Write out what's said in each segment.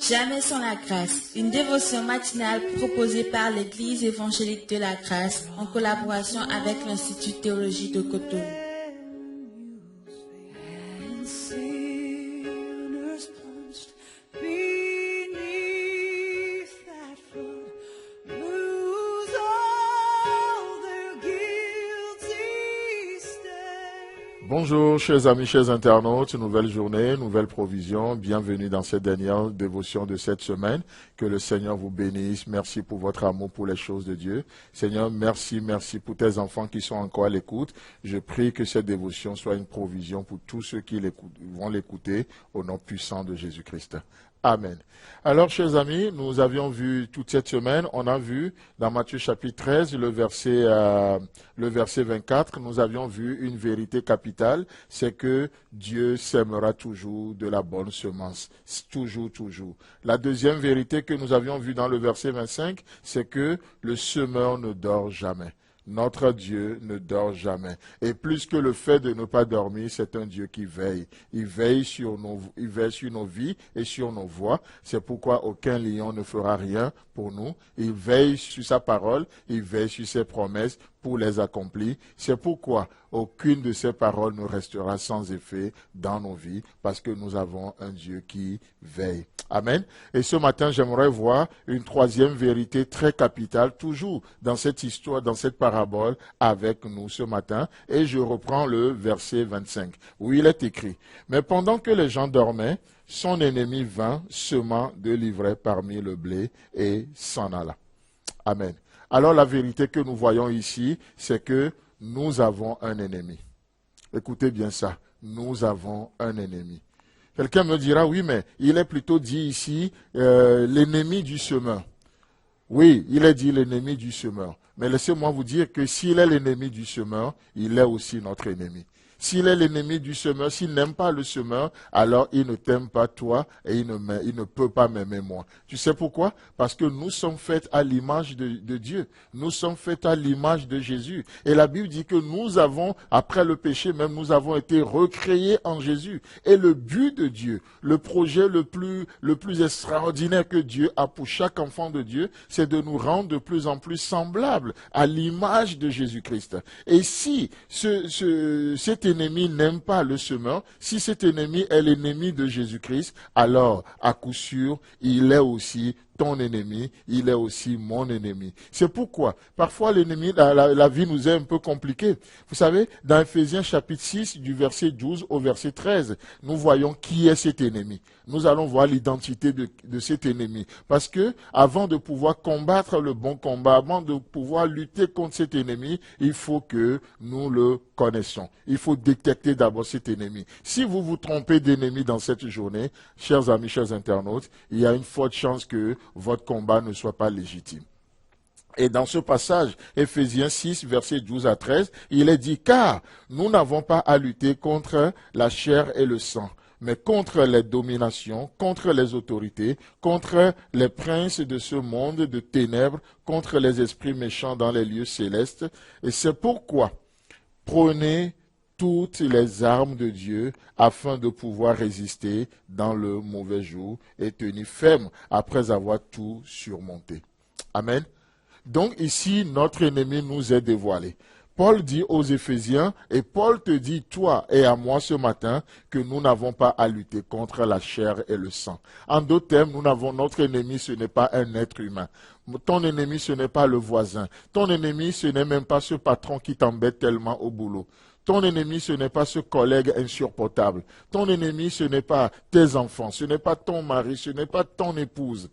Jamais sans la grâce, une dévotion matinale proposée par l'Église évangélique de la grâce en collaboration avec l'Institut de théologie de Cotonou. Bonjour chers amis, chers internautes, nouvelle journée, nouvelle provision, bienvenue dans cette dernière dévotion de cette semaine, que le Seigneur vous bénisse, merci pour votre amour pour les choses de Dieu. Seigneur, merci pour tes enfants qui sont encore à l'écoute, je prie que cette dévotion soit une provision pour tous ceux qui vont l'écouter au nom puissant de Jésus-Christ. Amen. Alors, chers amis, nous avions vu toute cette semaine, on a vu dans Matthieu chapitre 13, le verset 24, nous avions vu une vérité capitale, c'est que Dieu sèmera toujours de la bonne semence. Toujours. La deuxième vérité que nous avions vue dans le verset 25, c'est que le semeur ne dort jamais. Notre Dieu ne dort jamais. Et plus que le fait de ne pas dormir, c'est un Dieu qui veille. Il veille sur nos vies et sur nos voies. C'est pourquoi aucun lion ne fera rien pour nous. Il veille sur sa parole, il veille sur ses promesses pour les accomplir. C'est pourquoi aucune de ces paroles ne restera sans effet dans nos vies, parce que nous avons un Dieu qui veille. Amen. Et ce matin, j'aimerais voir une troisième vérité très capitale, toujours dans cette histoire, dans cette parabole, avec nous ce matin. Et je reprends le verset 25, où il est écrit: « Mais pendant que les gens dormaient, son ennemi vint, semant de l'ivraie parmi le blé, et s'en alla. » Amen. Alors la vérité que nous voyons ici, c'est que nous avons un ennemi. Écoutez bien ça, nous avons un ennemi. Quelqu'un me dira, oui, mais il est plutôt dit ici l'ennemi du semeur. Oui, il est dit l'ennemi du semeur. Mais laissez-moi vous dire que s'il est l'ennemi du semeur, il est aussi notre ennemi. S'il est l'ennemi du semeur, s'il n'aime pas le semeur, alors il ne t'aime pas toi et il ne peut pas m'aimer moi. Tu sais pourquoi? Parce que nous sommes faits à l'image de Dieu. Nous sommes faits à l'image de Jésus. Et la Bible dit que nous avons, après le péché même, nous avons été recréés en Jésus. Et le but de Dieu, le projet le plus extraordinaire que Dieu a pour chaque enfant de Dieu, c'est de nous rendre de plus en plus semblables à l'image de Jésus-Christ. Et si cet ennemi n'aime pas le semeur, si cet ennemi est l'ennemi de Jésus-Christ, alors à coup sûr, il est aussi ton ennemi, il est aussi mon ennemi. C'est pourquoi, parfois l'ennemi, la vie nous est un peu compliquée. Vous savez, dans Ephésiens chapitre 6, du verset 12 au verset 13, nous voyons qui est cet ennemi. Nous allons voir l'identité de cet ennemi. Parce que, avant de pouvoir combattre le bon combat, avant de pouvoir lutter contre cet ennemi, il faut que nous le connaissons. Il faut détecter d'abord cet ennemi. Si vous vous trompez d'ennemi dans cette journée, chers amis, chers internautes, il y a une forte chance que votre combat ne soit pas légitime. Et dans ce passage, Ephésiens 6, versets 12 à 13, il est dit: « Car nous n'avons pas à lutter contre la chair et le sang, mais contre les dominations, contre les autorités, contre les princes de ce monde de ténèbres, contre les esprits méchants dans les lieux célestes. Et c'est pourquoi prenez toutes les armes de Dieu afin de pouvoir résister dans le mauvais jour et tenir ferme après avoir tout surmonté. » Amen. Donc ici, notre ennemi nous est dévoilé. Paul dit aux Éphésiens, et Paul te dit, toi et à moi ce matin, que nous n'avons pas à lutter contre la chair et le sang. En d'autres termes, notre ennemi, ce n'est pas un être humain. Ton ennemi, ce n'est pas le voisin. Ton ennemi, ce n'est même pas ce patron qui t'embête tellement au boulot. Ton ennemi, ce n'est pas ce collègue insupportable. Ton ennemi, ce n'est pas tes enfants, ce n'est pas ton mari, ce n'est pas ton épouse.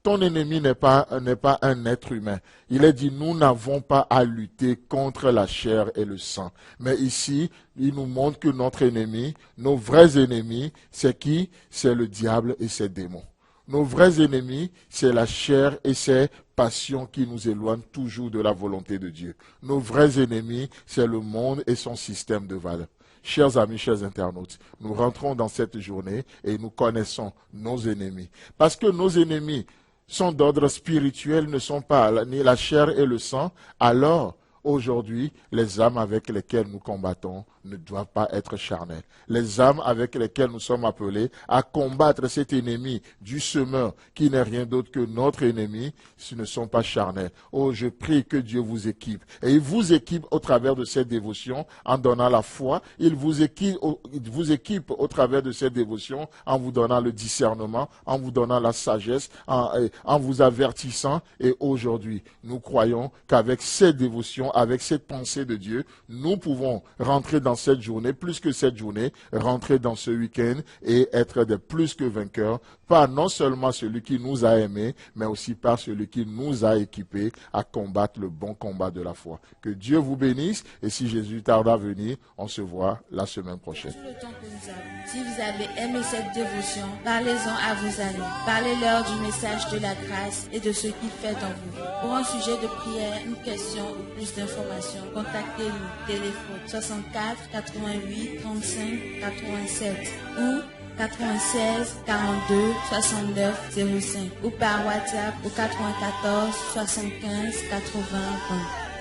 Ton ennemi n'est pas un être humain. Il est dit, nous n'avons pas à lutter contre la chair et le sang. Mais ici, il nous montre que notre ennemi, nos vrais ennemis, c'est qui? C'est le diable et ses démons. Nos vrais ennemis, c'est la chair et ses passions qui nous éloignent toujours de la volonté de Dieu. Nos vrais ennemis, c'est le monde et son système de valeurs. Chers amis, chers internautes, nous rentrons dans cette journée et nous connaissons nos ennemis. Parce que nos ennemis sont d'ordre spirituel, ne sont pas ni la chair et le sang, alors Aujourd'hui, les âmes avec lesquelles nous combattons ne doivent pas être charnelles. Les âmes avec lesquelles nous sommes appelés à combattre cet ennemi du semeur qui n'est rien d'autre que notre ennemi, ce ne sont pas charnels. Oh, je prie que Dieu vous équipe. Et il vous équipe au travers de cette dévotion en donnant la foi. Il vous équipe au travers de cette dévotion en vous donnant le discernement, en vous donnant la sagesse, en vous avertissant. Et aujourd'hui, nous croyons qu'avec cette dévotion, avec cette pensée de Dieu, nous pouvons rentrer dans cette journée, plus que cette journée, rentrer dans ce week-end et être des plus que vainqueurs, par non seulement celui qui nous a aimés, mais aussi par celui qui nous a équipés à combattre le bon combat de la foi. Que Dieu vous bénisse et si Jésus tarde à venir, on se voit la semaine prochaine. Tout le temps que nous avons. Si vous avez aimé cette dévotion, parlez-en à vos amis. Parlez-leur du message de la grâce et de ce qu'il fait en vous. Pour un sujet de prière, une question ou plus d'informations, contactez-nous. Téléphone 64 88 35 87 ou 96 42 69 05 ou par WhatsApp au 94 75 80 20.